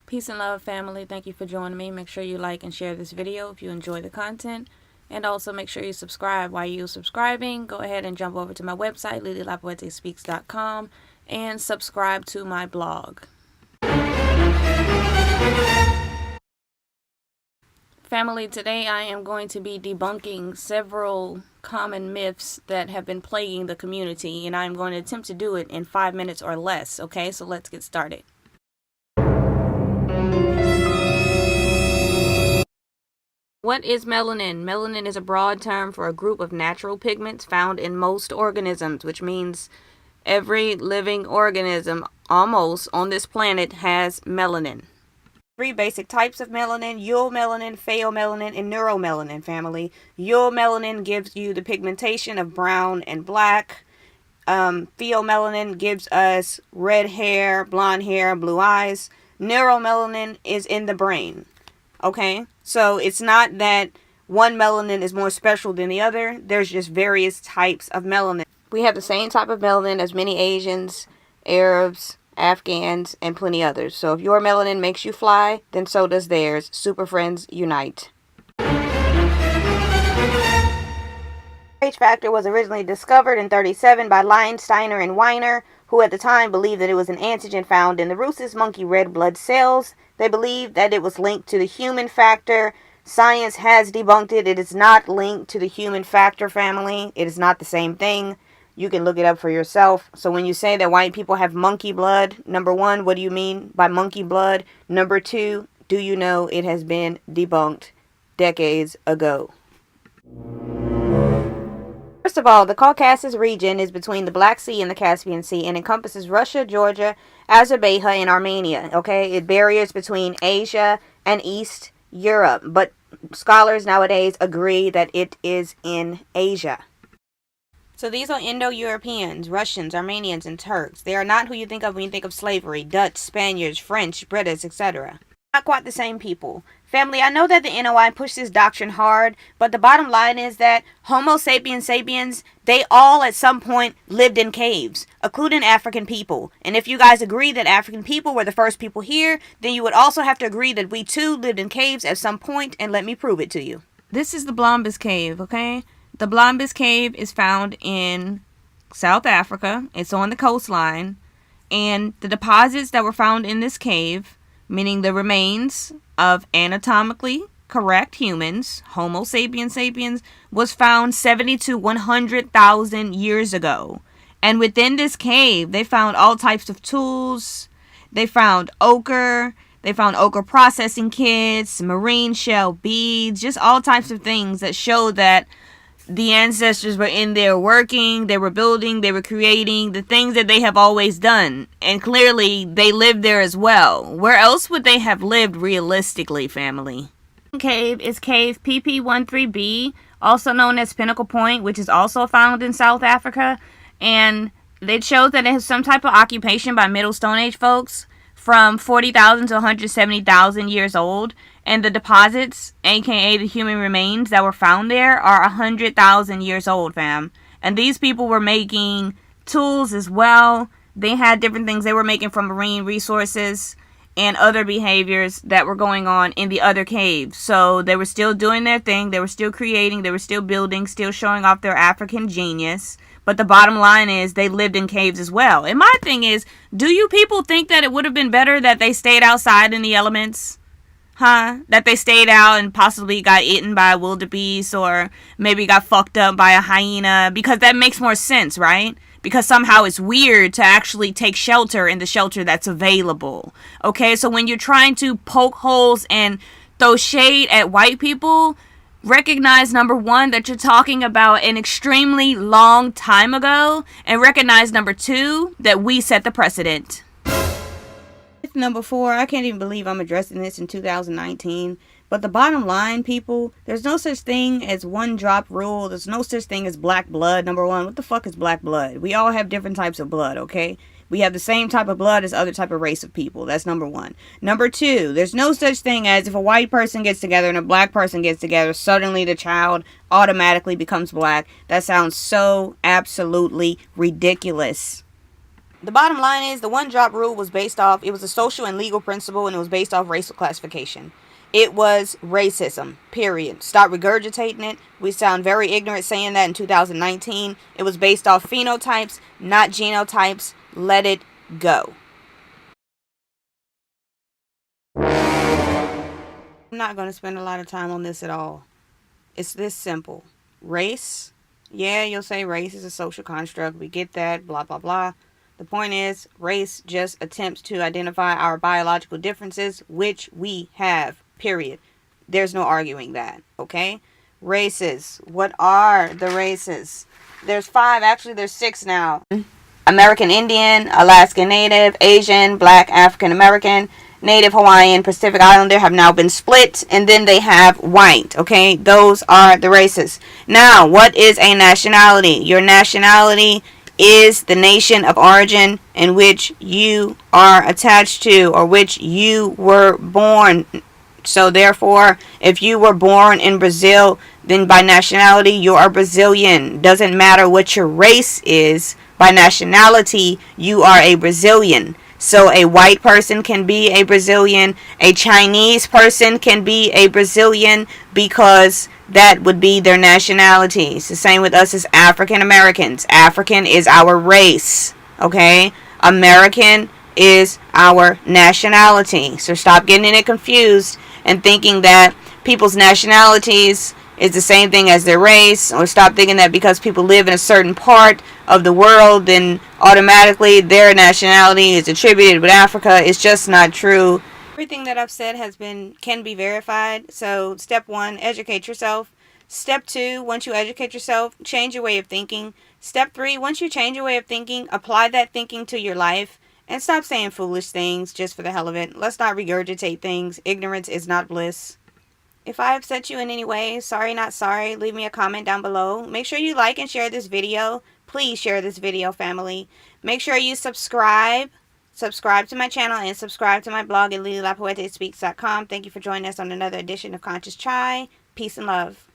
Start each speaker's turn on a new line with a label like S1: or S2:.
S1: Peace and love, family. Thank you for joining me. Make sure you like and share this video if you enjoy the content. And also make sure you subscribe. While you're subscribing, go ahead and jump over to my website, LilyLapuentespeaks.com, and subscribe to my blog. Family, today I am going to be debunking several common myths that have been plaguing the community, and I'm going to attempt to do it in 5 minutes or less. Okay, so let's get started. What is melanin? Melanin is a broad term for a group of natural pigments found in most organisms, which means every living organism almost on this planet has melanin. 3 basic types of melanin: eumelanin, pheomelanin, and neuromelanin, family. Eumelanin gives you the pigmentation of brown and black. Pheomelanin gives us red hair, blonde hair, blue eyes. Neuromelanin is in the brain. Okay, so it's not that one melanin is more special than the other. There's just various types of melanin. We have the same type of melanin as many Asians, Arabs, Afghans, and plenty others. So if your melanin makes you fly, then so does theirs. Super friends unite. H factor was originally discovered in 1937 by Liensteiner and Weiner, who at the time believed that it was an antigen found in the rhesus monkey red blood cells. They believed that it was linked to the human factor. Science has debunked it. It is not linked to the human factor, family. It is not the same thing. You can look it up for yourself. So when you say that white people have monkey blood, number one, what do you mean by monkey blood? Number two, do you know it has been debunked decades ago? First of all, the Caucasus region is between the Black Sea and the Caspian Sea and encompasses Russia, Georgia, Azerbaijan, and Armenia. Okay, it barriers between Asia and East Europe, but scholars nowadays agree that it is in Asia. So these are Indo-Europeans, Russians, Armenians, and Turks. They are not who you think of when you think of slavery: Dutch, Spaniards, French, British, etc. Not quite the same people. Family, I know that the NOI pushed this doctrine hard, but the bottom line is that Homo sapiens sapiens, they all at some point lived in caves, including African people. And if you guys agree that African people were the first people here, then you would also have to agree that we too lived in caves at some point, and let me prove it to you. This is the Blombus Cave, okay? The Blombus Cave is found in South Africa. It's on the coastline. And the deposits that were found in this cave, meaning the remains of anatomically correct humans, Homo sapiens sapiens, was found 70 to 100,000 years ago. And within this cave, they found all types of tools. They found ochre. They found ochre processing kits, marine shell beads, just all types of things that show that the ancestors were in there working, they were building, they were creating the things that they have always done. And clearly, they lived there as well. Where else would they have lived realistically, family? Cave is cave PP13B, also known as Pinnacle Point, which is also found in South Africa. And it shows that it has some type of occupation by Middle Stone Age folks from 40,000 to 170,000 years old. And the deposits, aka the human remains that were found there, are 100,000 years old, fam. And these people were making tools as well. They had different things they were making from marine resources and other behaviors that were going on in the other caves. So they were still doing their thing. They were still creating. They were still building, still showing off their African genius. But the bottom line is they lived in caves as well. And my thing is, do you people think that it would have been better that they stayed outside in the elements? Huh? That they stayed out and possibly got eaten by a wildebeest or maybe got fucked up by a hyena? Because that makes more sense, right? Because somehow it's weird to actually take shelter in the shelter that's available. Okay, so when you're trying to poke holes and throw shade at white people, recognize, number one, that you're talking about an extremely long time ago, and recognize, number two, that we set the precedent. Number 4, I can't even believe I'm addressing this in 2019, but the bottom line, people, there's no such thing as one drop rule. There's no such thing as black blood. Number 1, what the fuck is black blood? We all have different types of blood, okay? We have the same type of blood as other type of race of people. That's number 1. Number 2, there's no such thing as if a white person gets together and a black person gets together, suddenly the child automatically becomes black. That sounds so absolutely ridiculous. The bottom line is the one drop rule was based off, it was a social and legal principle, and it was based off racial classification. It was racism, period. Stop regurgitating it. We sound very ignorant saying that in 2019. It was based off phenotypes, not genotypes. Let it go. I'm not going to spend a lot of time on this at all. It's this simple. Race, yeah, you'll say race is a social construct. We get that, blah, blah, blah. The point is, race just attempts to identify our biological differences, which we have, period. There's no arguing that, okay? Races. What are the races? There's 5, actually there's 6 now. American Indian, Alaska Native, Asian, Black, African American, Native Hawaiian, Pacific Islander have now been split, and then they have white, okay? Those are the races. Now, what is a nationality? Your nationality is the nation of origin in which you are attached to, or which you were born. So therefore, if you were born in Brazil, then by nationality you are Brazilian. Doesn't matter what your race is, by nationality you are a Brazilian. So a white person can be a Brazilian, a Chinese person can be a Brazilian, because that would be their nationality. It's the same with us as African Americans. African is our race, okay? American is our nationality. So stop getting it confused and thinking that people's nationalities is the same thing as their race, or stop thinking that because people live in a certain part of the world, then automatically their nationality is attributed with Africa. It's just not true. Everything that I've said can be verified. So step 1, educate yourself. Step 2, once you educate yourself, change your way of thinking. Step 3, once you change your way of thinking, apply that thinking to your life. And stop saying foolish things just for the hell of it. Let's not regurgitate things. Ignorance is not bliss. If I upset you in any way, sorry not sorry, leave me a comment down below. Make sure you like and share this video. Please share this video, family. Make sure you subscribe. Subscribe to my channel and subscribe to my blog at LiliLaPoeteSpeaks.com. Thank you for joining us on another edition of Conscious Chai. Peace and love.